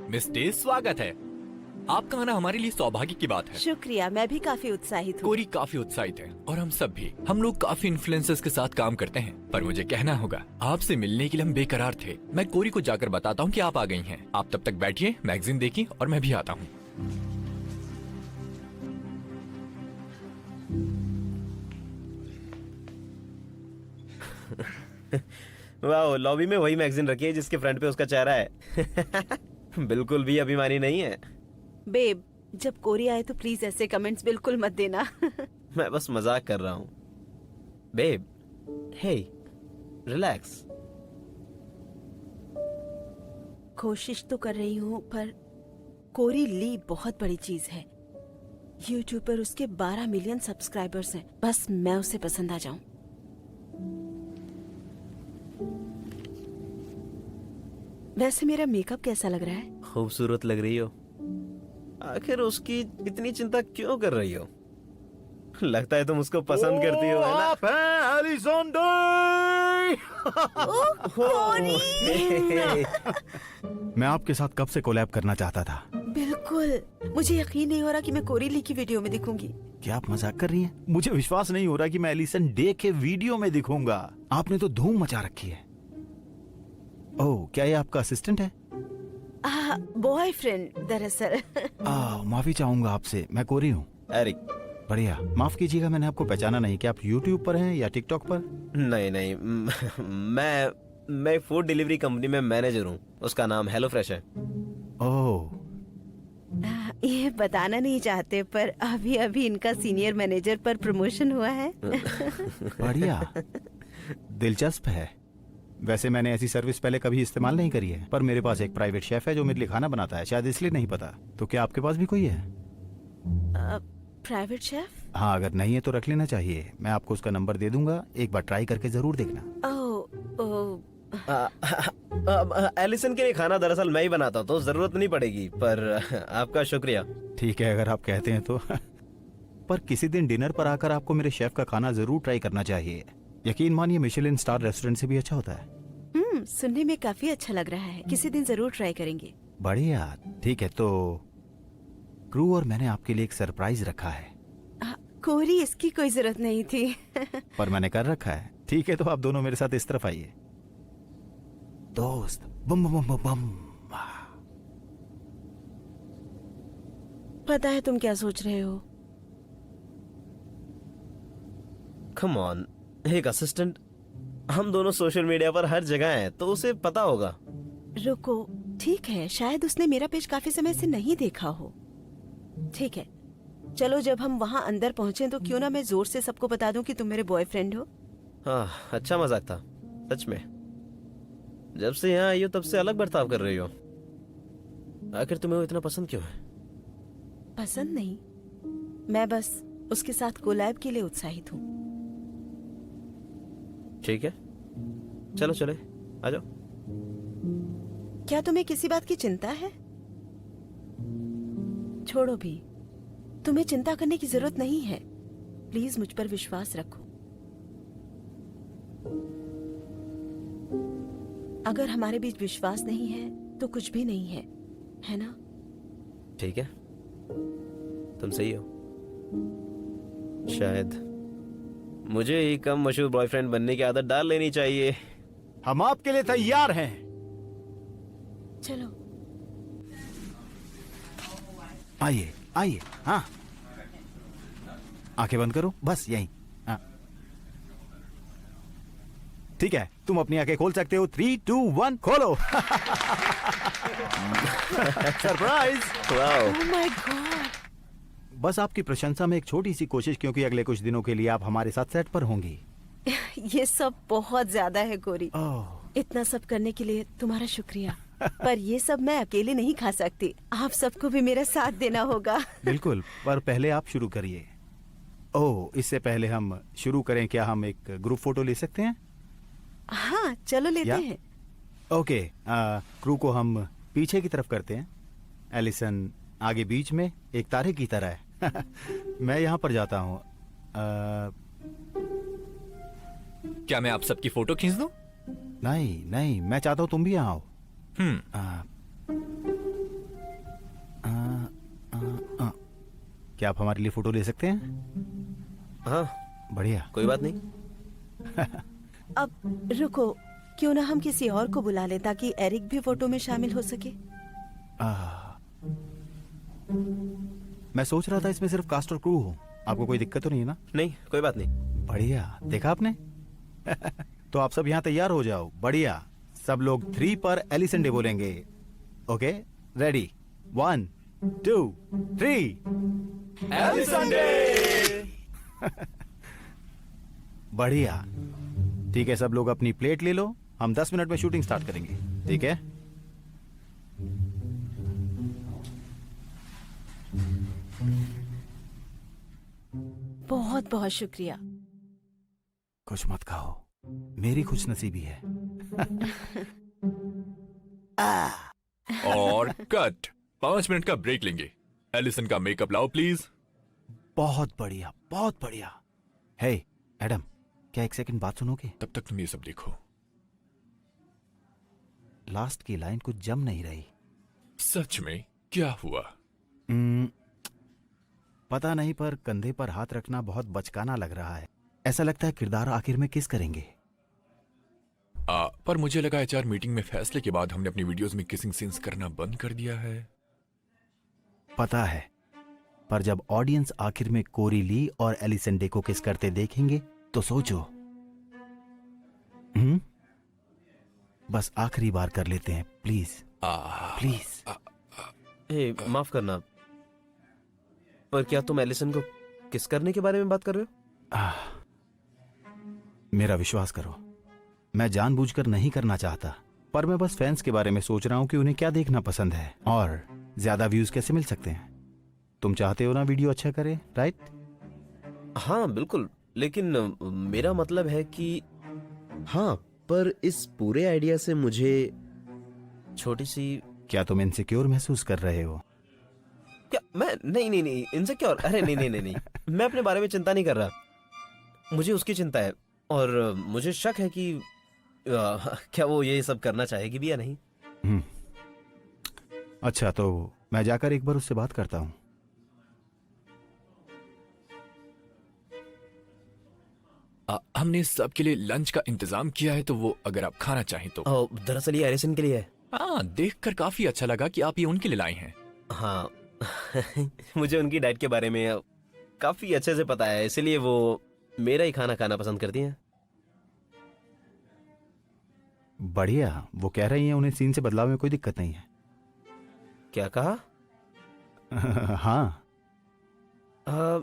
Miss day, स्वागत है। आपका आना हमारे लिए सौभाग्य की बात है। शुक्रिया, मैं भी काफी उत्साहित हूँ। कोरी काफी उत्साहित है और हम सब भी। हम लोग काफी इन्फ्लुएंसर्स के साथ काम करते हैं, पर मुझे कहना होगा आपसे मिलने के लिए हम बेकरार थे। मैं कोरी को जाकर बताता हूँ कि आप आ गई हैं। आप तब तक बैठिए, मैगजीन देखिए और मैं भी आता हूँ। वाह, लॉबी में वही मैगजीन रखी है जिसके फ्रंट पे उसका चेहरा है। बिल्कुल भी अभिमानी नहीं है। बेब, जब कोरी आए तो प्लीज ऐसे कमेंट्स बिल्कुल मत देना। मैं बस मजाक कर रहा हूँ। बेब, हे, रिलैक्स। कोशिश तो कर रही हूँ, पर कोरी ली बहुत बड़ी चीज है। यूट्यूब पर उसके 12 मिलियन सब्सक्राइबर्स हैं। बस मैं उसे पसंद आ जाऊं। वैसे मेरा मेकअप कैसा लग रहा है? खूबसूरत लग रही हो। आखिर उसकी इतनी चिंता क्यों कर रही हो? लगता है तुम उसको पसंद करती हो, है ना? आप हैं एलिसन मैं आपके साथ कब से कोलैब करना चाहता था। बिल्कुल, मुझे यकीन नहीं हो रहा कि मैं कोरी ली की वीडियो में दिखूंगी। क्या आप मजाक कर रही हैं? मुझे विश्वास नहीं हो रहा कि मैं एलिसन डे के वीडियो में दिखूंगा। आपने तो धूम मचा रखी है। ओह, क्या ये आपका असिस्टेंट है? बॉयफ्रेंड दरअसल। माफी चाहूंगा आपसे, मैं कोरी हूँ। एरिक। बढ़िया, माफ कीजिएगा, मैंने आपको पहचाना नहीं। क्या आप यूट्यूब पर हैं या टिकटॉक पर? नहीं नहीं, मैं फूड डिलीवरी कंपनी में मैनेजर हूँ। उसका नाम हेलो फ्रेश है। ओह, ये बताना नहीं चाहते, पर अभी अभी इनका सीनियर मैनेजर पर प्रमोशन हुआ है। बढ़िया, दिलचस्प है। वैसे मैंने ऐसी सर्विस पहले कभी इस्तेमाल नहीं करी है, पर मेरे पास एक प्राइवेट शेफ है जो मेरे लिए खाना बनाता है। शायद इसलिए नहीं पता। तो क्या आपके पास भी कोई है? Private chef? हाँ, अगर नहीं है तो रख लेना चाहिए। मैं आपको उसका नंबर दे दूंगा, एक बार ट्राई करके जरूर देखना। ओह, एलिसन के लिए खाना दरअसल मैं ही बनाता हूँ, तो जरूरत नहीं पड़ेगी। पर आपका शुक्रिया। ठीक है, अगर आप कहते हैं तो। पर किसी दिन डिनर पर आकर आपको मेरे शेफ का खाना जरूर ट्राई करना चाहिए। यकीन मानिए, मिशेलिन स्टार रेस्टोरेंट से भी अच्छा होता है। सुनने में काफी अच्छा लग रहा है। किसी दिन जरूर ट्राई करेंगे। बढ़िया, ठीक है। तो क्रू और मैंने आपके लिए एक सरप्राइज रखा है। कोरी, इसकी कोई जरूरत नहीं थी। पर मैंने कर रखा है। ठीक है, तो आप दोनों मेरे साथ इस तरफ आइए। दोस्त, बम बम बम बम। पता है तुम क्या सोच रहे हो? कम ऑन, एक असिस्टेंट। हम दोनों सोशल मीडिया पर हर जगह हैं, तो उसे पता होगा। रुको, ठीक है, शायद उसने मेरा पेज काफी समय से नहीं देखा हो। ठीक है, चलो जब हम वहाँ अंदर पहुँचे तो क्यों ना मैं जोर से सबको बता दूं कि तुम मेरे बॉयफ्रेंड हो। हाँ, अच्छा मजाक था सच में। जब से यहाँ आई हो तब से अलग बर्ताव कर रही हो। आखिर तुम्हें वो इतना पसंद क्यों है? पसंद नहीं, मैं बस उसके साथ कोलैब के लिए उत्साहित हूँ। ठीक है, चलो चले, आ जाओ। क्या तुम्हें किसी बात की चिंता है? छोड़ो भी, तुम्हें चिंता करने की जरूरत नहीं है। प्लीज मुझ पर विश्वास रखो। अगर हमारे बीच विश्वास नहीं है तो कुछ भी नहीं है, है ना? ठीक है, तुम सही हो। शायद मुझे ही कम मशहूर बॉयफ्रेंड बनने की आदत डाल लेनी चाहिए। हम आपके लिए तैयार हैं। चलो आइए आइए। हाँ, आंखें बंद करो, बस यहीं। हाँ, ठीक है, तुम अपनी आंखें खोल सकते हो। 3, 2, 1, खोलो। Surprise. Wow. Oh my God. बस आपकी प्रशंसा में एक छोटी सी कोशिश, क्योंकि अगले कुछ दिनों के लिए आप हमारे साथ सेट पर होंगी। ये सब बहुत ज्यादा है कोरी। ओह, इतना सब करने के लिए तुम्हारा शुक्रिया। पर ये सब मैं अकेले नहीं खा सकती। आप सबको भी मेरा साथ देना होगा। बिल्कुल, पर पहले आप शुरू करिए। ओह, इससे पहले हम शुरू करें, क्या हम एक ग्रुप फोटो ले सकते हैं? हाँ, चलो लेते या? हैं। ओके, क्रू को हम पीछे की तरफ करते हैं। एलिसन आगे बीच में, एक तारे की तरह है। मैं यहाँ पर जाता हूँ। क्या मैं आप सबकी फोटो खींच दूं? नहीं नहीं, मैं चाहता हूँ तुम भी यहाँ आओ। क्या आप हमारे लिए फोटो ले सकते हैं? हाँ, बढ़िया। कोई बात नहीं। अब रुको, क्यों ना हम किसी और को बुला लें ताकि एरिक भी फोटो में शामिल हो सके। मैं सोच रहा था इसमें सिर्फ कास्ट और क्रू हो। आपको कोई दिक्कत तो नहीं है ना? नहीं, कोई बात नहीं। बढ़िया, देखा आपने। तो आप सब यहाँ तैयार हो जाओ। बढ़िया, सब लोग 3 पर एलिसंडे बोलेंगे। Okay, ready, 1 2 3। बढ़िया, ठीक है, सब लोग अपनी प्लेट ले लो। हम 10 मिनट में शूटिंग स्टार्ट करेंगे, ठीक है? बहुत बहुत शुक्रिया। कुछ मत खाओ, मेरी खुश नसीबी है। और कट। 5 मिनट का ब्रेक लेंगे। एलिसन का मेकअप लाओ प्लीज। बहुत बढ़िया, बहुत बढ़िया। हे एडम, क्या एक सेकंड बात सुनोगे? तब तक तुम ये सब देखो। लास्ट की लाइन कुछ जम नहीं रही। सच में क्या हुआ? पता नहीं, पर कंधे पर हाथ रखना बहुत बचकाना लग रहा है। ऐसा लगता है किरदार आखिर में किस करेंगे। पर मुझे लगा एचआर मीटिंग में फैसले के बाद हमने अपनी वीडियोस में किसिंग सीन्स करना बंद कर दिया है। पता है, पर जब ऑडियंस आखिर में कोरी ली और एलिसंडे को किस करते देखेंगे तो सोचो। बस आखिरी बार कर लेते हैं, प्लीज प्लीज। ए, माफ करना, पर क्या तुम एलिसन को किस करने के बारे में बात कर रहे हो? मेरा विश्वास करो, मैं जानबूझकर नहीं करना चाहता, पर मैं बस फैंस के बारे में सोच रहा हूं कि उन्हें क्या देखना पसंद है और ज्यादा व्यूज कैसे मिल सकते हैं। तुम चाहते हो ना वीडियो अच्छा करे, राइट? हाँ बिल्कुल, लेकिन मेरा मतलब है कि हाँ, पर इस पूरे आइडिया से मुझे छोटी सी। क्या तुम इनसिक्योर महसूस कर रहे हो? क्या मैं? नहीं नहीं नहीं, इनसिक्योर? अरे नहीं नहीं नहीं नहीं, मैं अपने बारे में चिंता नहीं कर रहा, मुझे उसकी चिंता है। और मुझे शक है कि क्या वो ये सब करना चाहेगी भी या नहीं। अच्छा, तो मैं जाकर एक बार उससे बात करता हूँ। हमने सबके लिए लंच का इंतजाम किया है, तो वो अगर आप खाना चाहें तो। दरअसल ये एलिसन के लिए है। हाँ, देखकर काफी अच्छा लगा कि आप ये उनके लिए लाए हैं। हाँ मुझे उनकी डाइट के बारे में काफी अच्छे से पता है, इसलिए वो मेरा ही खाना खाना पसंद करती हैं। बढ़िया, वो कह रही हैं उन्हें सीन से बदलाव में कोई दिक्कत नहीं है। क्या कहा? हाँ।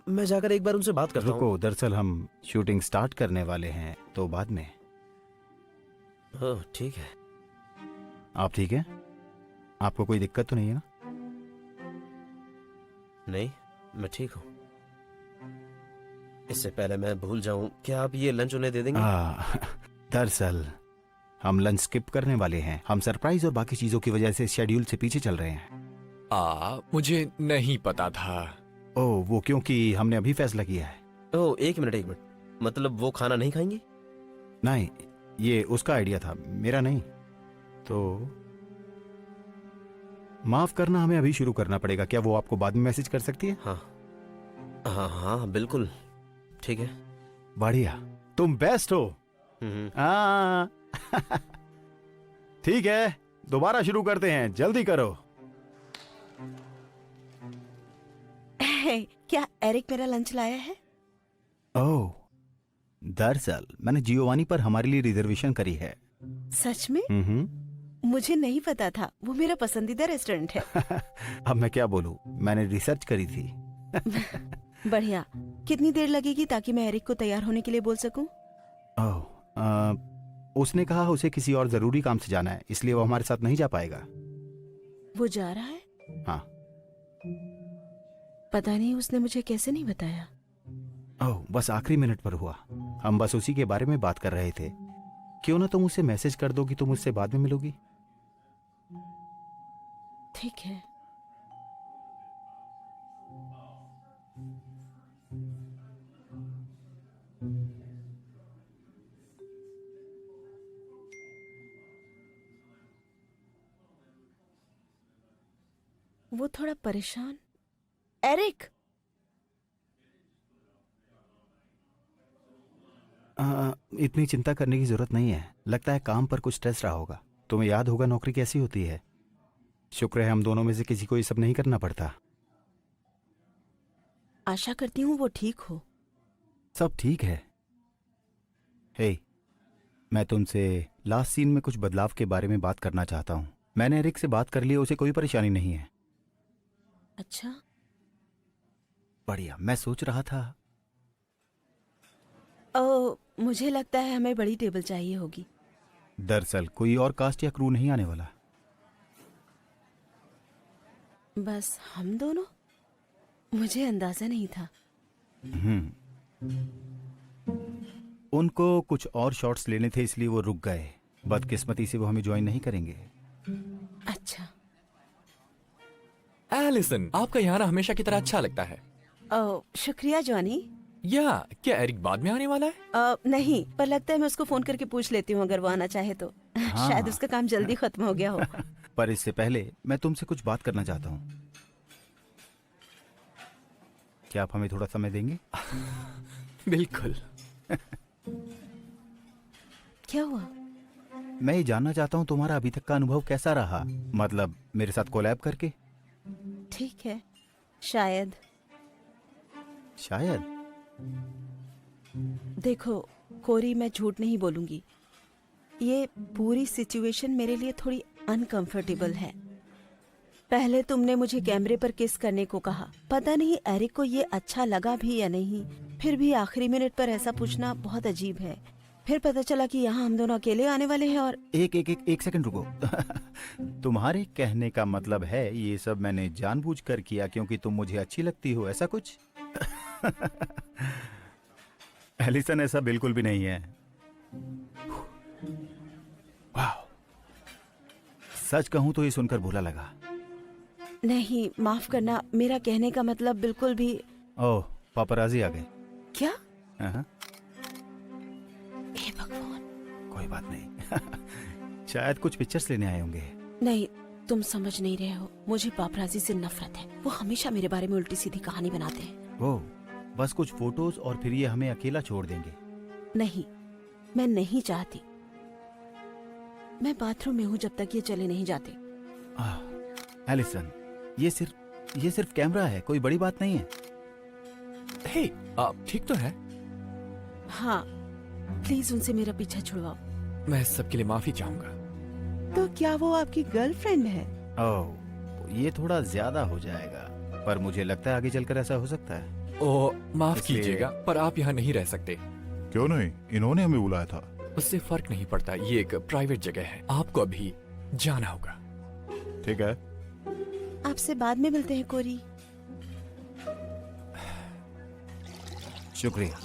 मैं जाकर एक बार उनसे बात करता हूँ। रुको, दरअसल हम शूटिंग स्टार्ट करने वाले हैं, तो बाद में। ओह ठीक है। आप ठीक है? आपको कोई दिक्कत तो नहीं है ना? नहीं, मैं ठीक हूँ। इससे पहले मैं भूल जाऊं, क्या आप ये लंच उन्हें दे देंगे? दरअसल हम लंच स्किप करने वाले हैं। हम सरप्राइज और बाकी चीजों की वजह से शेड्यूल से पीछे चल रहे हैं। मुझे नहीं पता था। ओह, वो क्योंकि हमने अभी फैसला किया है। ओह एक मिनट, मतलब वो खाना नहीं खाएंगी? नहीं, ये उसका आइडिया था, मेरा नहीं। तो माफ करना, हमें अभी शुरू करना पड़ेगा। क्या वो आपको बाद में मैसेज कर सकती है? हाँ हाँ हाँ बिल्कुल, ठीक है। बढ़िया, तुम बेस्ट हो। हाँ। ठीक है, दोबारा शुरू करते हैं, जल्दी करो। क्या एरिक मेरा लंच लाया है? ओह, दरअसल मैंने जियोवानी पर हमारे लिए रिजर्वेशन करी है। सच में? मुझे नहीं पता था, वो मेरा पसंदीदा रेस्टोरेंट है। अब मैं क्या बोलूं, मैंने रिसर्च करी थी। बढ़िया। कितनी देर लगेगी ताकि मैं एरिक को तैयार होने के लिए बोल सकूं? उसने कहा उसे किसी और जरूरी काम से जाना है, इसलिए वो हमारे साथ नहीं जा पाएगा। वो जा रहा है? हाँ। पता नहीं उसने मुझे कैसे नहीं बताया। ओह, बस आखिरी मिनट पर हुआ। हम बस उसी के बारे में बात कर रहे थे। क्यों ना तुम उसे मैसेज कर दो कि तुम उससे बाद में मिलोगी। ठीक है। वो थोड़ा परेशान। एरिक, इतनी चिंता करने की जरूरत नहीं है। लगता है काम पर कुछ स्ट्रेस रहा होगा। तुम्हें याद होगा नौकरी कैसी होती है। शुक्र है हम दोनों में से किसी को ये सब नहीं करना पड़ता। आशा करती हूँ वो ठीक हो। सब ठीक है। हे, मैं तुमसे लास्ट सीन में कुछ बदलाव के बारे में बात करना चाहता हूँ। मैंने एरिक से बात कर ली, उसे कोई परेशानी नहीं है। अच्छा, बढ़िया। मैं सोच रहा था मुझे लगता है हमें बड़ी टेबल चाहिए होगी। दरअसल कोई और कास्ट या क्रू नहीं आने वाला। बस हम दोनों? मुझे अंदाजा नहीं था। उनको कुछ और शॉट्स लेने थे इसलिए वो रुक गए। बदकिस्मती से वो हमें ज्वाइन नहीं करेंगे। अच्छा। एलिसन, आपका यहाँ आना हमेशा की तरह अच्छा लगता है। शुक्रिया जॉनी। या क्या एरिक बाद में आने वाला है? नहीं, पर लगता है मैं उसको फोन करके पूछ लेती हूँ अगर वो आना चाहे तो। हाँ। शायद उसका काम जल्दी खत्म हो गया हो। पर इससे पहले मैं तुमसे कुछ बात करना चाहता हूँ। क्या आप हमें थोड़ा समय देंगे? बिल्कुल। क्या हुआ? मैं ये जानना चाहता हूँ तुम्हारा अभी तक का अनुभव कैसा रहा, मतलब मेरे साथ कोलैब करके। ठीक है, शायद। शायद। देखो कोरी, मैं झूठ नहीं बोलूंगी, ये पूरी सिचुएशन मेरे लिए थोड़ी अनकंफर्टेबल है। पहले तुमने मुझे कैमरे पर किस करने को कहा, पता नहीं एरिक को ये अच्छा लगा भी या नहीं। फिर भी आखिरी मिनट पर ऐसा पूछना बहुत अजीब है। फिर पता चला कि यहाँ हम दोनों अकेले आने वाले हैं और एक सेकंड रुको। तुम्हारे कहने का मतलब है ये सब मैंने जानबूझकर किया क्योंकि तुम मुझे अच्छी लगती हो, ऐसा कुछ? एलिसन, ऐसा बिल्कुल भी नहीं है। वाह, सच कहूं तो ये सुनकर बुरा लगा। नहीं, माफ करना, मेरा कहने का मतलब बिल्कुल भी। ओह, पापराजी आ गए क्या? हाँ। हे भगवान। कोई बात नहीं। शायद कुछ पिक्चर्स लेने आए होंगे। नहीं, तुम समझ नहीं रहे हो, मुझे पापराजी से नफरत है। वो हमेशा मेरे बारे में उल्टी सीधी कहानी बनाते हैं। वो बस कुछ फोटोज और फिर ये हमें अकेला छोड़ देंगे। नहीं, मैं नहीं चाहती। मैं बाथरूम में हूँ जब तक ये चले नहीं जाते। एलिसन, ये सिर्फ कैमरा है, कोई बड़ी बात नहीं है। हे, आप ठीक तो है? हाँ, प्लीज उनसे मेरा पीछा छुड़वाओ। मैं इस सब के लिए माफी चाहूंगा। तो क्या वो आपकी गर्लफ्रेंड है? ओह, ये थोड़ा ज्यादा हो जाएगा, पर मुझे लगता है आगे चलकर ऐसा हो सकता है। ओ, माफ इसलिए- कीजिएगा, पर आप यहाँ नहीं रह सकते। क्यों नहीं? इन्होंने हमें बुलाया था। उससे फर्क नहीं पड़ता, ये एक प्राइवेट जगह है, आपको अभी जाना होगा। ठीक है। आपसे बाद में मिलते हैं कोरी। शुक्रिया।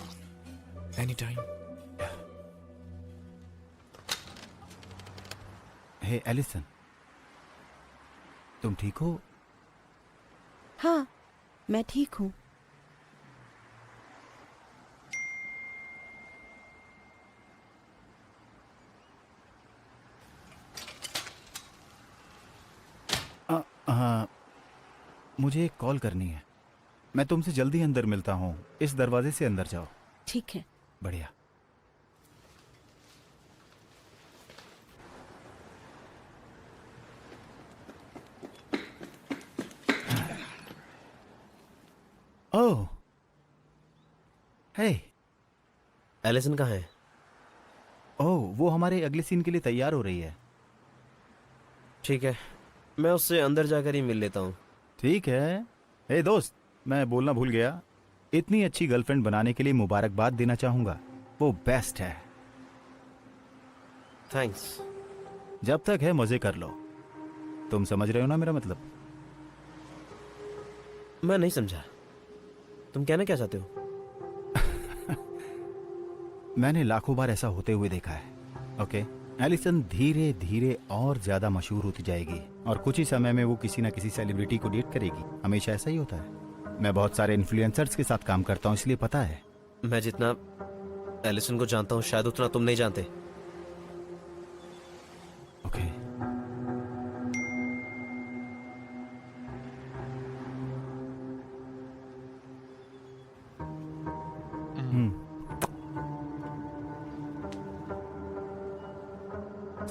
Any time. हे एलिसन, तुम ठीक हो? हाँ, मैं ठीक हूँ। हाँ, मुझे एक कॉल करनी है। मैं तुमसे जल्दी अंदर मिलता हूँ। इस दरवाजे से अंदर जाओ। ठीक है। बढ़िया। ओह, हे। एलिसन कहाँ है? ओह, वो हमारे अगले सीन के लिए तैयार हो रही है। ठीक है, मैं उससे अंदर जाकर ही मिल लेता हूँ। ठीक है। हे दोस्त, मैं बोलना भूल गया, इतनी अच्छी गर्लफ्रेंड बनाने के लिए मुबारकबाद देना चाहूंगा। वो बेस्ट है। थैंक्स। जब तक है मजे कर लो। तुम समझ रहे हो ना मेरा मतलब? मैं नहीं समझा, तुम कहना क्या चाहते हो? मैंने लाखों बार ऐसा होते हुए देखा है। ओके, एलिसन धीरे धीरे और ज्यादा मशहूर होती जाएगी और कुछ ही समय में वो किसी ना किसी सेलिब्रिटी को डेट करेगी। हमेशा ऐसा ही होता है। मैं बहुत सारे इन्फ्लुएंसर्स के साथ काम करता हूँ, इसलिए पता है। मैं जितना एलिसन को जानता हूँ शायद उतना तुम नहीं जानते। ओके।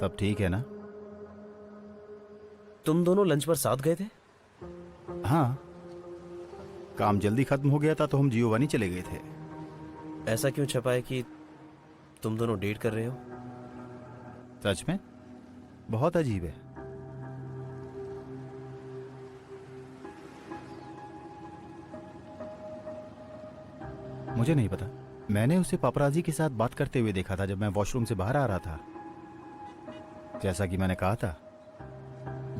सब ठीक है ना? तुम दोनों लंच पर साथ गए थे? हाँ, काम जल्दी खत्म हो गया था तो हम जियोवानी चले गए थे। ऐसा क्यों छपा है कि तुम दोनों डेट कर रहे हो? सच में बहुत अजीब है। मुझे नहीं पता, मैंने उसे पापराजी के साथ बात करते हुए देखा था जब मैं वॉशरूम से बाहर आ रहा था। जैसा कि मैंने कहा था,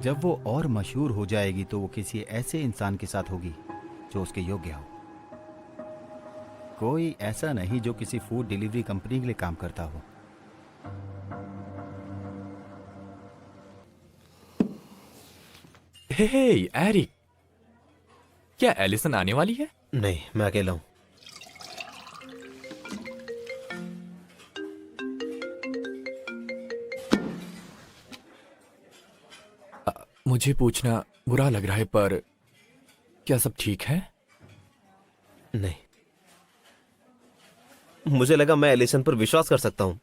जब वो और मशहूर हो जाएगी तो वो किसी ऐसे इंसान के साथ होगी जो उसके योग्य हो। कोई ऐसा नहीं जो किसी फूड डिलीवरी कंपनी के लिए काम करता हो। हे एरिक, क्या एलिसन आने वाली है? नहीं, मैं अकेला हूं। मुझे पूछना बुरा लग रहा है, पर क्या सब ठीक है? नहीं, मुझे लगा मैं एलिसन पर विश्वास कर सकता हूं,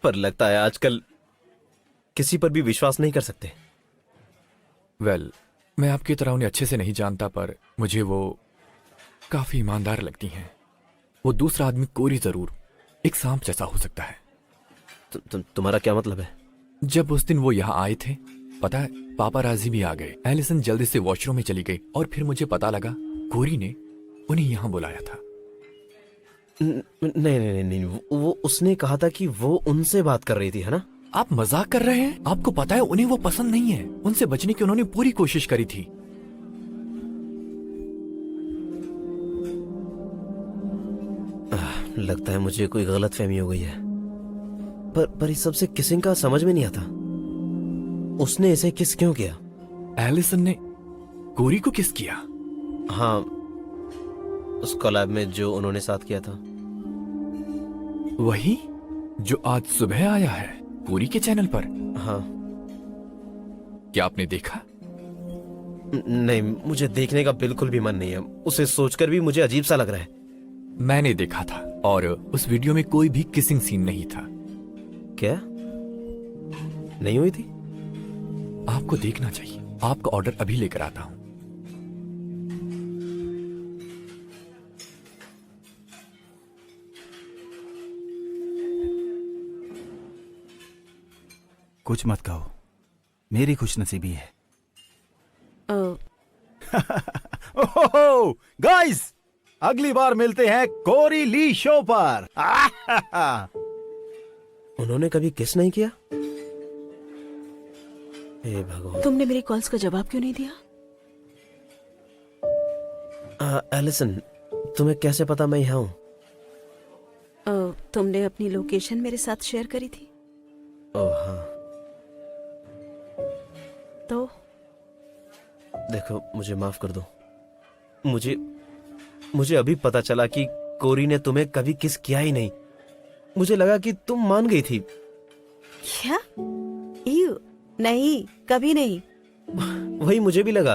पर लगता है आजकल किसी पर भी विश्वास नहीं कर सकते। वेल, मैं आपकी तरह उन्हें अच्छे से नहीं जानता, पर मुझे वो काफी ईमानदार लगती हैं। वो दूसरा आदमी कोरी जरूर एक सांप जैसा हो सकता है। तुम्हारा क्या मतलब है? जब उस दिन वो यहाँ आए थे, पता है, पापाराजी भी आ गए। एलिसन जल्दी से वॉशरूम में चली गई और फिर मुझे पता लगा कोरी ने उन्हें यहाँ बुलाया था। नहीं नहीं नहीं नहीं, वो उसने कहा था कि वो उनसे बात कर रही थी, है ना? आप मजाक कर रहे हैं? आपको पता है उन्हें वो पसंद नहीं है। उनसे बचने की उन्होंने पूरी कोशिश करी थी। लगता है मुझे कोई गलतफहमी हो गई है। पर इस सबसे किसिंग का समझ में नहीं आता। उसने इसे किस क्यों किया? एलिसन ने कोरी को किस किया? हाँ, उस कोलैब में जो उन्होंने साथ किया था। वही जो आज सुबह आया है कोरी के चैनल पर। हाँ। क्या आपने देखा? नहीं, मुझे देखने का बिल्कुल भी मन नहीं है। उसे सोचकर भी मुझे अजीब सा लग रहा है। मैंने देखा था और उस वीडियो में कोई भी किसिंग सीन नहीं था। क्या नहीं हुई थी? आपको देखना चाहिए। आपका ऑर्डर अभी लेकर आता हूं। कुछ मत कहो, मेरी खुशनसीबी है। ओहो गाइस, अगली बार मिलते हैं कोरी ली शो पर। उन्होंने कभी किस नहीं किया? हे भगवान। तुमने मेरी कॉल्स का जवाब क्यों नहीं दिया? एलिसन, तुम्हें कैसे पता मैं यहाँ हूँ? तुमने अपनी लोकेशन मेरे साथ शेयर करी थी ओह हाँ। तो देखो, मुझे माफ कर दो। मुझे अभी पता चला कि कोरी ने तुम्हें कभी किस किया ही नहीं। मुझे लगा कि तुम मान गई थी। क्या? यू नहीं, कभी नहीं। वही मुझे भी लगा।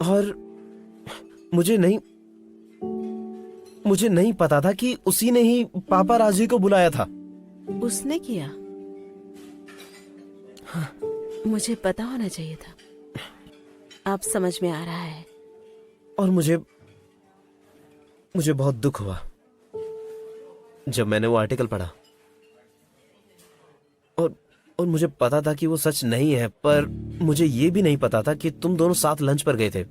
और मुझे नहीं पता था कि उसी ने ही पापाराजी को बुलाया था। उसने किया? मुझे पता होना चाहिए था। अब समझ में आ रहा है। और मुझे बहुत दुख हुआ जब मैंने वो आर्टिकल पढ़ा। और मुझे पता था कि वो सच नहीं है, पर मुझे ये भी नहीं पता था कि तुम दोनों साथ लंच पर गए थे,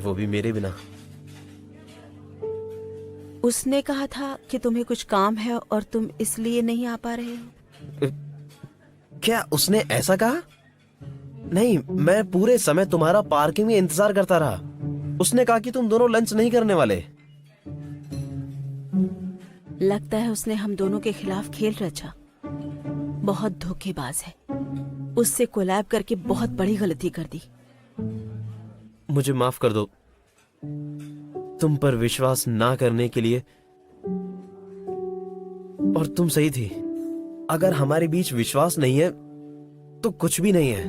वो भी मेरे बिना। उसने कहा था कि तुम्हें कुछ काम है और तुम इसलिए नहीं आ पा रहे हो। क्या उसने ऐसा कहा? नहीं, मैं पूरे समय तुम्हारा पार्किंग में इंतजार करता रहा। उसने कहा कि तुम दोनों लंच नहीं करने वाले। लगता है उसने हम दोनों के खिलाफ खेल रचा। बहुत धोखेबाज है। उससे कोलैब करके बहुत बड़ी गलती कर दी। मुझे माफ कर दो तुम पर विश्वास ना करने के लिए। और तुम सही थी। अगर हमारे बीच विश्वास नहीं है तो कुछ भी नहीं है।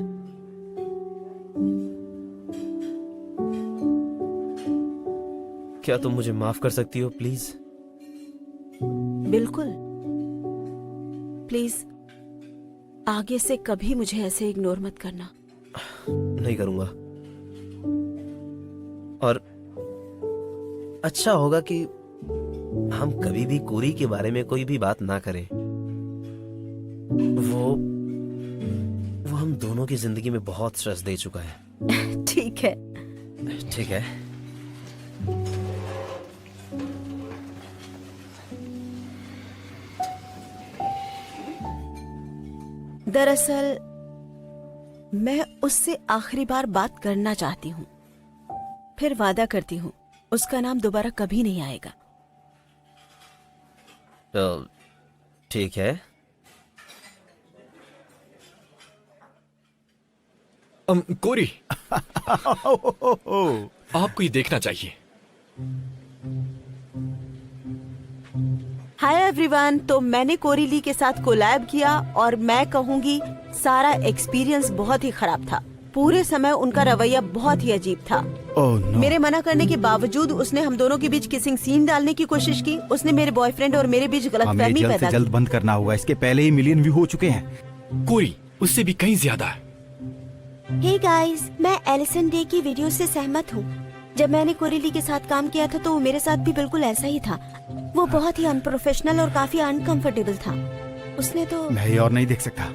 क्या तुम मुझे माफ कर सकती हो प्लीज? बिल्कुल। प्लीज आगे से कभी मुझे ऐसे इग्नोर मत करना। नहीं करूंगा। और अच्छा होगा कि हम कभी भी कोरी के बारे में कोई भी बात ना करें। वो हम दोनों की जिंदगी में बहुत स्ट्रेस दे चुका है। ठीक है। ठीक है। दरअसल मैं उससे आखिरी बार बात करना चाहती हूँ, फिर वादा करती हूँ उसका नाम दोबारा कभी नहीं आएगा। तो ठीक है। कोरी आपको ये देखना चाहिए। हाय एवरीवन, तो मैंने कोरी ली के साथ कोलैब किया और मैं कहूंगी सारा एक्सपीरियंस बहुत ही खराब था। पूरे समय उनका रवैया बहुत ही अजीब था। Oh no. मेरे मना करने के बावजूद उसने हम दोनों के बीच किसिंग सीन डालने की कोशिश की। उसने मेरे बॉयफ्रेंड और मेरे बीच हमें गलतफहमी जल्द पैदा से की। जल्द बंद करना होगा, इसके पहले ही मिलियन व्यू हो चुके हैं। कोरी उससे भी कहीं ज्यादा है। हे गाइस, मैं एलिसन डे की वीडियो से सहमत हूँ। जब मैंने कोरिली के साथ काम किया था तो वो मेरे साथ भी बिल्कुल ऐसा ही था। वो बहुत ही अनप्रोफेशनल और काफी अनकंफर्टेबल था। उसने तो मैं ये और नहीं देख सकता।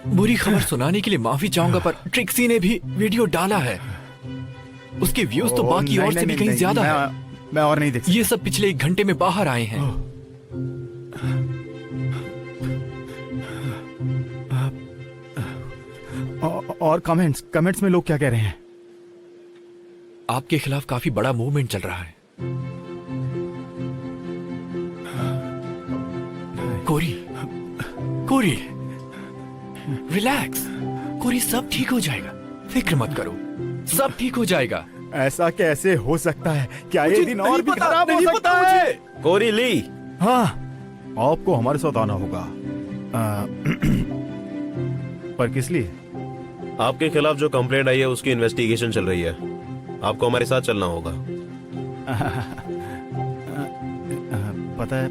बुरी खबर सुनाने के लिए माफी चाहूंगा, पर ट्रिक्सी ने भी वीडियो डाला है। उसके व्यूज तो ओह, बाकी नहीं, और से नहीं, भी कहीं नहीं, ज्यादा है। मैं और नहीं देख सकता। ये सब पिछले 1 घंटे में बाहर आए हैं। और कमेंट्स में लोग क्या कह रहे हैं? आपके खिलाफ काफी बड़ा मूवमेंट चल रहा है। कोरी, कोरी, रिलैक्स। कोरी, सब ठीक हो जाएगा, फिक्र मत करो, सब ठीक हो जाएगा। ऐसा कैसे हो सकता है? क्या ये दिन और भी खराब हो सकता है? कोरी ली, हाँ, आपको हमारे साथ आना होगा। पर किस लिए? आपके खिलाफ जो कंप्लेंट आई है उसकी इन्वेस्टिगेशन चल रही है। आपको हमारे साथ चलना होगा। पता है,